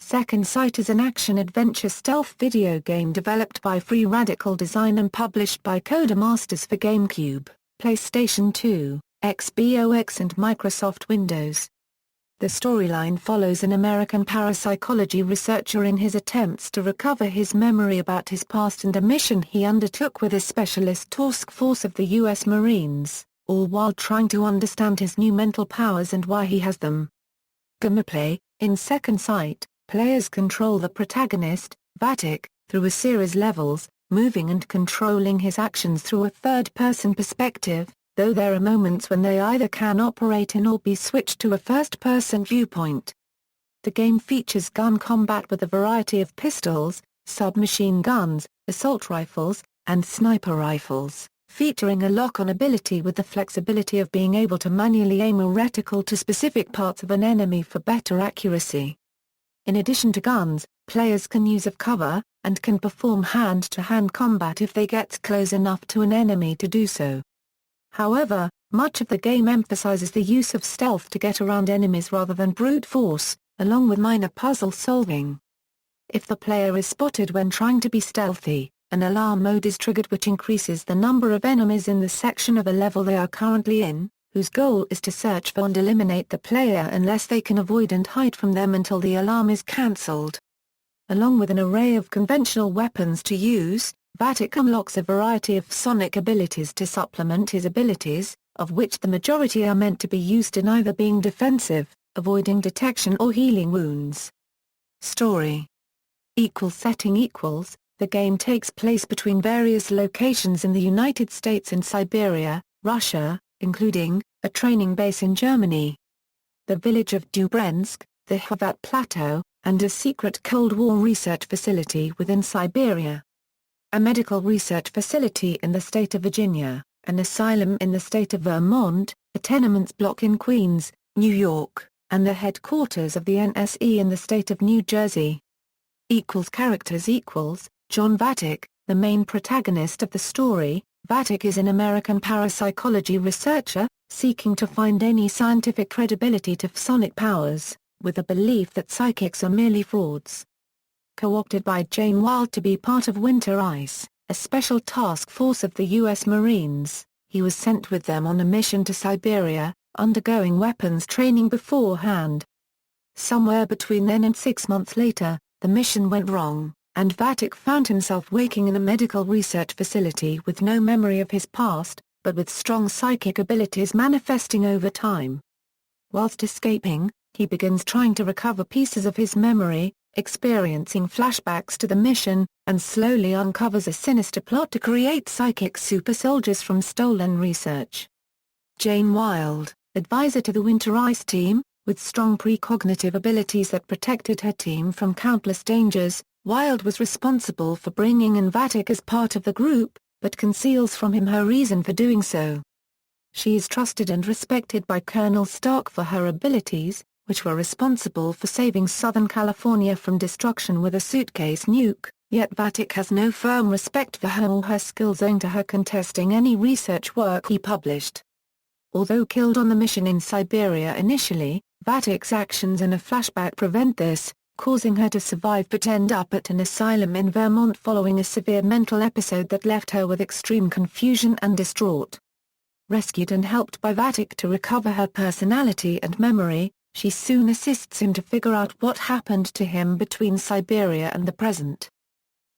Second Sight is an action-adventure stealth video game developed by Free Radical Design and published by Codemasters for GameCube, PlayStation 2, Xbox and Microsoft Windows. The storyline follows an American parapsychology researcher in his attempts to recover his memory about his past and a mission he undertook with a specialist task force of the U.S. Marines, all while trying to understand his new mental powers and why he has them. Gameplay: in Second Sight, players control the protagonist, Vatic, through a series levels, moving and controlling his actions through a third-person perspective, though there are moments when they either can operate in or be switched to a first-person viewpoint. The game features gun combat with a variety of pistols, submachine guns, assault rifles, and sniper rifles, featuring a lock-on ability with the flexibility of being able to manually aim a reticle to specific parts of an enemy for better accuracy. In addition to guns, players can use of cover, and can perform hand-to-hand combat if they get close enough to an enemy to do so. However, much of the game emphasizes the use of stealth to get around enemies rather than brute force, along with minor puzzle solving. If the player is spotted when trying to be stealthy, an alarm mode is triggered which increases the number of enemies in the section of a level they are currently in, whose goal is to search for and eliminate the player unless they can avoid and hide from them until the alarm is cancelled. Along with an array of conventional weapons to use, Vatic unlocks a variety of sonic abilities to supplement his abilities, of which the majority are meant to be used in either being defensive, avoiding detection or healing wounds. Story. Setting the game takes place between various locations in the United States and Siberia, Russia, including a training base in Germany, the village of Dubrensk, the Hvat Plateau, and a secret Cold War research facility within Siberia. A medical research facility in the state of Virginia, an asylum in the state of Vermont, a tenements block in Queens, New York, and the headquarters of the NSE in the state of New Jersey. Characters John Vatic, the main protagonist of the story. Vatic is an American parapsychology researcher, seeking to find any scientific credibility to psionic powers, with a belief that psychics are merely frauds. Co-opted by Jane Wilde to be part of Winter Ice, a special task force of the U.S. Marines, he was sent with them on a mission to Siberia, undergoing weapons training beforehand. Somewhere between then and 6 months later, the mission went wrong, and Vatic found himself waking in a medical research facility with no memory of his past, but with strong psychic abilities manifesting over time. Whilst escaping, he begins trying to recover pieces of his memory, experiencing flashbacks to the mission, and slowly uncovers a sinister plot to create psychic super soldiers from stolen research. Jane Wilde, advisor to the Winter Ice team, with strong precognitive abilities that protected her team from countless dangers, Wilde was responsible for bringing in Vatic as part of the group, but conceals from him her reason for doing so. She is trusted and respected by Colonel Stark for her abilities, which were responsible for saving Southern California from destruction with a suitcase nuke, yet Vatic has no firm respect for her or her skills owing to her contesting any research work he published. Although killed on the mission in Siberia initially, Vatic's actions in a flashback prevent this, causing her to survive but end up at an asylum in Vermont following a severe mental episode that left her with extreme confusion and distraught. Rescued and helped by Vatic to recover her personality and memory, she soon assists him to figure out what happened to him between Siberia and the present.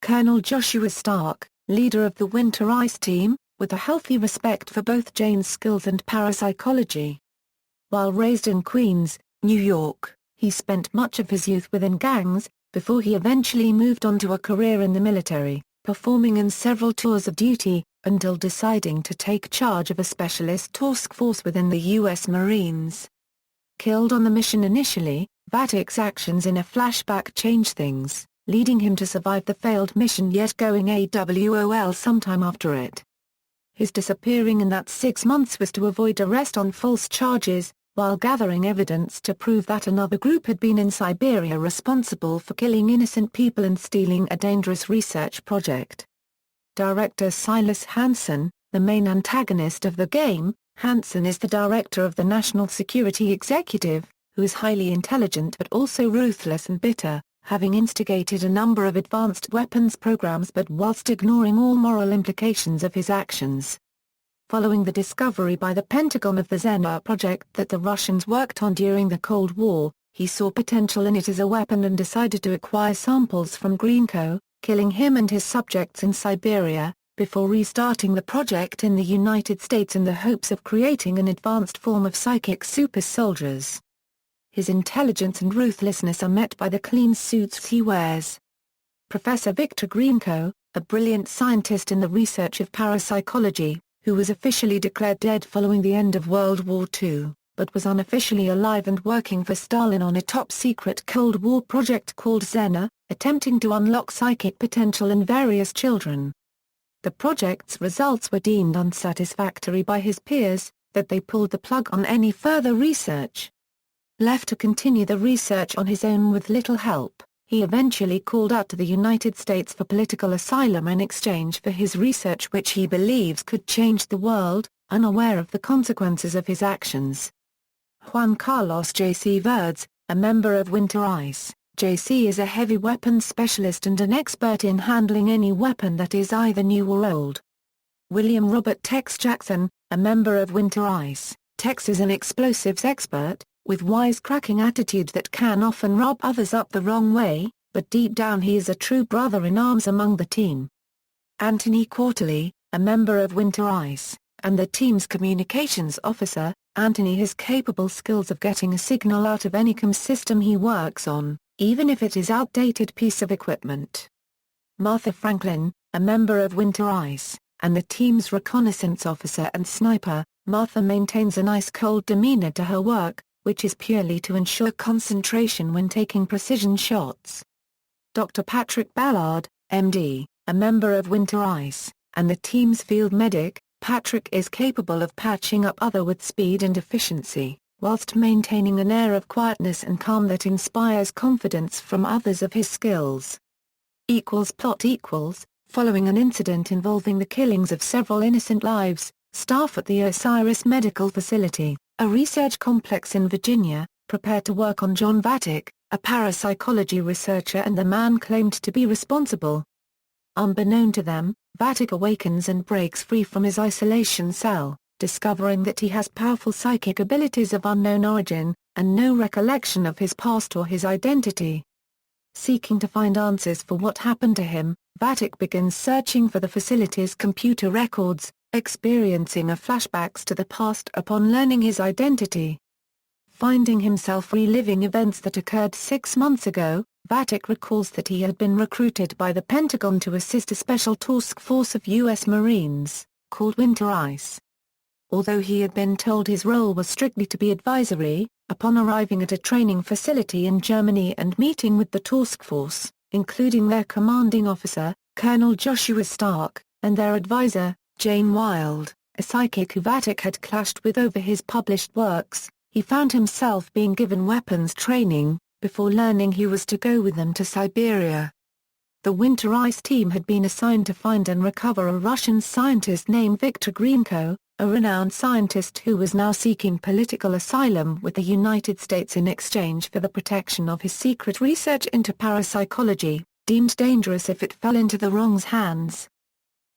Colonel Joshua Stark, leader of the Winter Ice team, with a healthy respect for both Jane's skills and parapsychology. While raised in Queens, New York, he spent much of his youth within gangs, before he eventually moved on to a career in the military, performing in several tours of duty, until deciding to take charge of a specialist task force within the U.S. Marines. Killed on the mission initially, Vatic's actions in a flashback change things, leading him to survive the failed mission yet going AWOL sometime after it. His disappearing in that 6 months was to avoid arrest on false charges, while gathering evidence to prove that another group had been in Siberia responsible for killing innocent people and stealing a dangerous research project. Director Silas Hansen, the main antagonist of the game, Hansen is the director of the National Security Executive, who is highly intelligent but also ruthless and bitter, having instigated a number of advanced weapons programs but whilst ignoring all moral implications of his actions. Following the discovery by the Pentagon of the Xena project that the Russians worked on during the Cold War, he saw potential in it as a weapon and decided to acquire samples from Greenko, killing him and his subjects in Siberia, before restarting the project in the United States in the hopes of creating an advanced form of psychic super soldiers. His intelligence and ruthlessness are met by the clean suits he wears. Professor Victor Greenko, a brilliant scientist in the research of parapsychology, who was officially declared dead following the end of World War II, but was unofficially alive and working for Stalin on a top-secret Cold War project called Xena, attempting to unlock psychic potential in various children. The project's results were deemed unsatisfactory by his peers, that they pulled the plug on any further research. Left to continue the research on his own with little help, he eventually called out to the United States for political asylum in exchange for his research which he believes could change the world, unaware of the consequences of his actions. Juan Carlos J.C. Verdes, a member of Winter Ice, J.C. is a heavy weapons specialist and an expert in handling any weapon that is either new or old. William Robert Tex Jackson, a member of Winter Ice, Tex is an explosives expert, with wisecracking attitude that can often rub others up the wrong way, but deep down he is a true brother-in-arms among the team. Anthony Quarterly, a member of Winter Ice, and the team's communications officer, Anthony has capable skills of getting a signal out of any COM system he works on, even if it is outdated piece of equipment. Martha Franklin, a member of Winter Ice, and the team's reconnaissance officer and sniper, Martha maintains an ice-cold demeanor to her work, which is purely to ensure concentration when taking precision shots. Dr. Patrick Ballard, MD, a member of Winter Ice, and the team's field medic, Patrick is capable of patching up others with speed and efficiency, whilst maintaining an air of quietness and calm that inspires confidence from others of his skills. Plot equals, following an incident involving the killings of several innocent lives, staff at the Osiris Medical Facility, a research complex in Virginia, prepare to work on John Vatic, a parapsychology researcher and the man claimed to be responsible. Unbeknown to them, Vatic awakens and breaks free from his isolation cell, discovering that he has powerful psychic abilities of unknown origin, and no recollection of his past or his identity. Seeking to find answers for what happened to him, Vatic begins searching for the facility's computer records, experiencing a flashbacks to the past upon learning his identity. Finding himself reliving events that occurred 6 months ago, Vatic recalls that he had been recruited by the Pentagon to assist a special task force of U.S. Marines, called Winter Ice. Although he had been told his role was strictly to be advisory, upon arriving at a training facility in Germany and meeting with the task force, including their commanding officer, Colonel Joshua Stark, and their advisor, Jane Wilde, a psychic who Vatic had clashed with over his published works, he found himself being given weapons training, before learning he was to go with them to Siberia. The Winter Ice team had been assigned to find and recover a Russian scientist named Viktor Greenko, a renowned scientist who was now seeking political asylum with the United States in exchange for the protection of his secret research into parapsychology, deemed dangerous if it fell into the wrong's hands.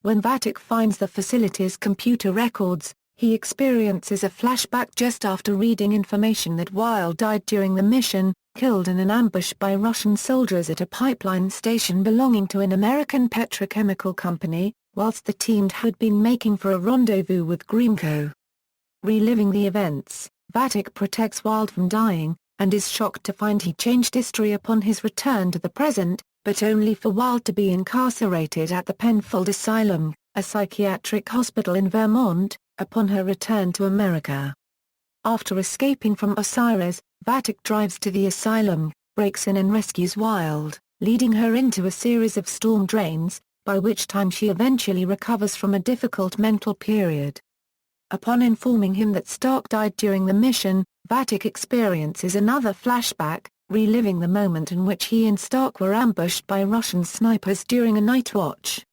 When Vatic finds the facility's computer records, he experiences a flashback just after reading information that Wilde died during the mission, killed in an ambush by Russian soldiers at a pipeline station belonging to an American petrochemical company, whilst the team had been making for a rendezvous with Greenko. Reliving the events, Vatic protects Wilde from dying, and is shocked to find he changed history upon his return to the present, but only for Wilde to be incarcerated at the Penfold Asylum, a psychiatric hospital in Vermont, upon her return to America. After escaping from Osiris, Vatic drives to the asylum, breaks in and rescues Wilde, leading her into a series of storm drains, by which time she eventually recovers from a difficult mental period. Upon informing him that Stark died during the mission, Vatic experiences another flashback, reliving the moment in which he and Stark were ambushed by Russian snipers during a night watch.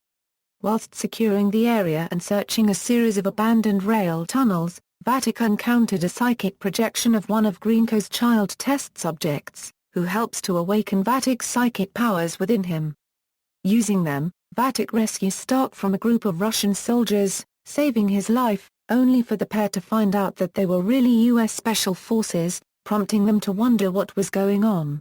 Whilst securing the area and searching a series of abandoned rail tunnels, Vatic encountered a psychic projection of one of Greenko's child test subjects, who helps to awaken Vatic's psychic powers within him. Using them, Vatic rescues Stark from a group of Russian soldiers, saving his life, only for the pair to find out that they were really U.S. Special Forces, prompting them to wonder what was going on.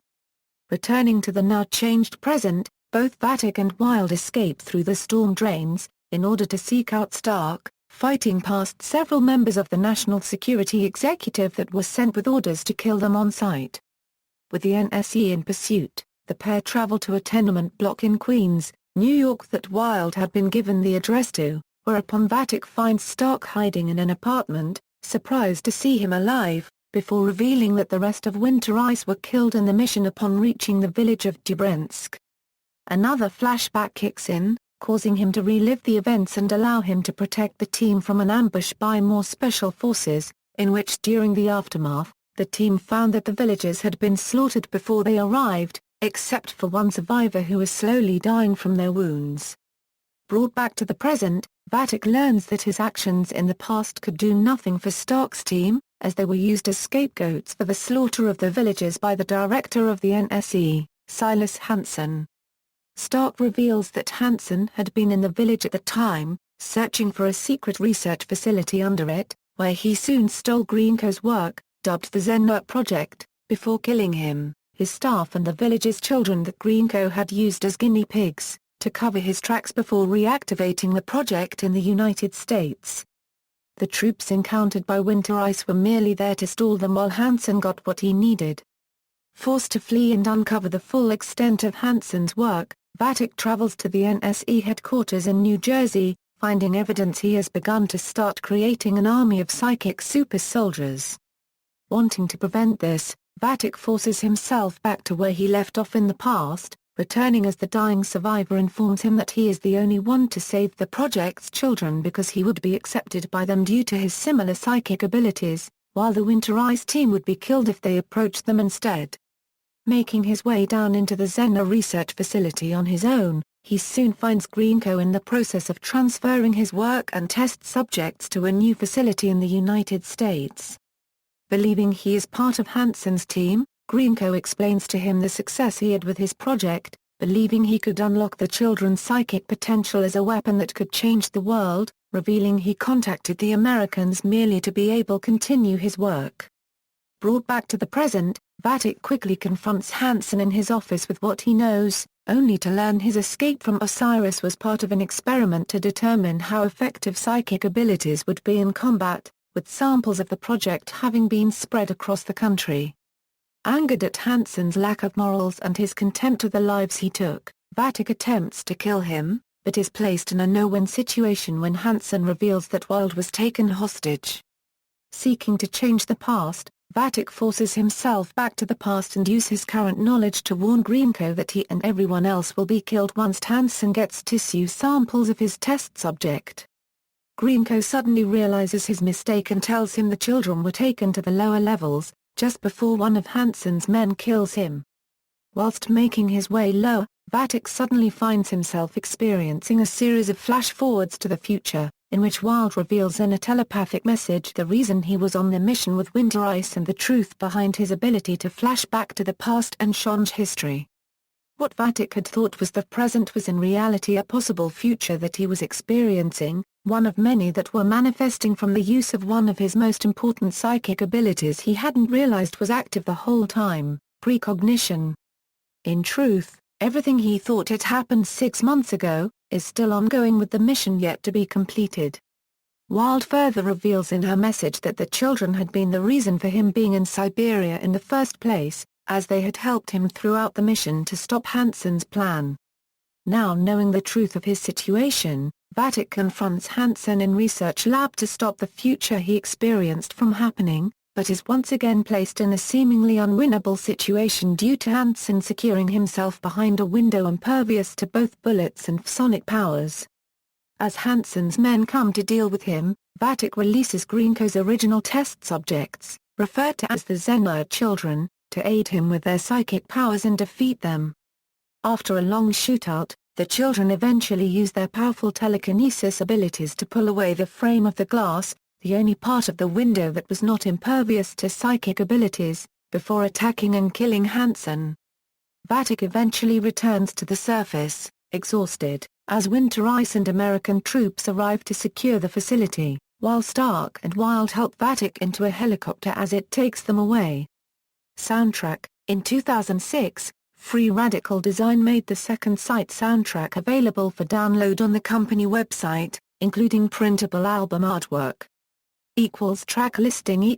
Returning to the now-changed present, both Vatic and Wilde escape through the storm drains, in order to seek out Stark, fighting past several members of the National Security Executive that were sent with orders to kill them on sight. With the NSE in pursuit, the pair travel to a tenement block in Queens, New York that Wilde had been given the address to, whereupon Vatic finds Stark hiding in an apartment, surprised to see him alive, before revealing that the rest of Winter Ice were killed in the mission upon reaching the village of Dubrensk. Another flashback kicks in, causing him to relive the events and allow him to protect the team from an ambush by more special forces, in which during the aftermath, the team found that the villagers had been slaughtered before they arrived, except for one survivor who was slowly dying from their wounds. Brought back to the present, Vatic learns that his actions in the past could do nothing for Stark's team, as they were used as scapegoats for the slaughter of the villagers by the director of the NSE, Silas Hansen. Stark reveals that Hansen had been in the village at the time, searching for a secret research facility under it, where he soon stole Greenco's work, dubbed the Zenwork Project, before killing him, his staff and the village's children that Greenco had used as guinea pigs, to cover his tracks before reactivating the project in the United States. The troops encountered by Winter Ice were merely there to stall them while Hansen got what he needed. Forced to flee and uncover the full extent of Hansen's work, Vatic travels to the NSE headquarters in New Jersey, finding evidence he has begun to start creating an army of psychic super soldiers. Wanting to prevent this, Vatic forces himself back to where he left off in the past, returning as the dying survivor informs him that he is the only one to save the project's children because he would be accepted by them due to his similar psychic abilities, while the Winter Ice team would be killed if they approached them instead. Making his way down into the Zena research facility on his own, he soon finds Greenco in the process of transferring his work and test subjects to a new facility in the United States. Believing he is part of Hansen's team, Greenco explains to him the success he had with his project, believing he could unlock the children's psychic potential as a weapon that could change the world, revealing he contacted the Americans merely to be able to continue his work. Brought back to the present, Vatic quickly confronts Hansen in his office with what he knows, only to learn his escape from Osiris was part of an experiment to determine how effective psychic abilities would be in combat, with samples of the project having been spread across the country. Angered at Hansen's lack of morals and his contempt of the lives he took, Vatic attempts to kill him, but is placed in a no-win situation when Hansen reveals that Wilde was taken hostage. Seeking to change the past, Vatic forces himself back to the past and uses his current knowledge to warn Greenco that he and everyone else will be killed once Hansen gets tissue samples of his test subject. Greenco suddenly realizes his mistake and tells him the children were taken to the lower levels, just before one of Hansen's men kills him. Whilst making his way lower, Vatic suddenly finds himself experiencing a series of flash-forwards to the future, in which Wilde reveals in a telepathic message the reason he was on the mission with Winter Ice and the truth behind his ability to flash back to the past and change history. What Vatic had thought was the present was in reality a possible future that he was experiencing, one of many that were manifesting from the use of one of his most important psychic abilities he hadn't realized was active the whole time, precognition. In truth, everything he thought had happened 6 months ago, is still ongoing with the mission yet to be completed. Wilde further reveals in her message that the children had been the reason for him being in Siberia in the first place, as they had helped him throughout the mission to stop Hansen's plan. Now knowing the truth of his situation, Vatic confronts Hansen in research lab to stop the future he experienced from happening, but is once again placed in a seemingly unwinnable situation due to Hansen securing himself behind a window impervious to both bullets and sonic powers. As Hansen's men come to deal with him, Vatic releases Greenco's original test subjects, referred to as the Zenwork children, to aid him with their psychic powers and defeat them. After a long shootout, the children eventually use their powerful telekinesis abilities to pull away the frame of the glass, the only part of the window that was not impervious to psychic abilities, before attacking and killing Hansen. Vatic eventually returns to the surface, exhausted, as winter ice and American troops arrive to secure the facility, while Stark and Wilde help Vatic into a helicopter as it takes them away. Soundtrack: in 2006, Free Radical Design made the Second Sight soundtrack available for download on the company website, including printable album artwork. Track listing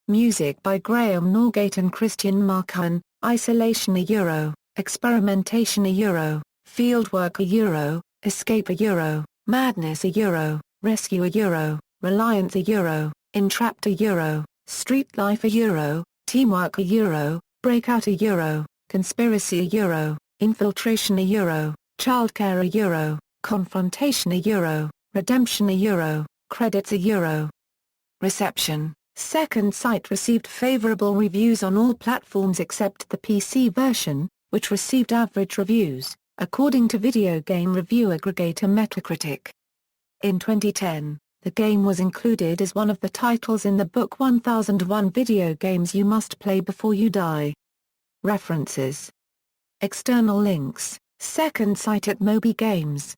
Music by Graham Norgate and Christian Marcan, Isolation €, Experimentation €, Fieldwork €, Escape €, Madness €, Rescue €, Reliance €, Entrapped €, Street Life €, Teamwork €, Breakout €, Conspiracy €, Infiltration €, Childcare €, Confrontation €, Redemption €, Credits €. Reception: Second Sight received favorable reviews on all platforms except the PC version, which received average reviews, according to video game review aggregator Metacritic. In 2010, the game was included as one of the titles in the book 1001 Video Games You Must Play Before You Die. References: External links: Second Sight at Moby Games.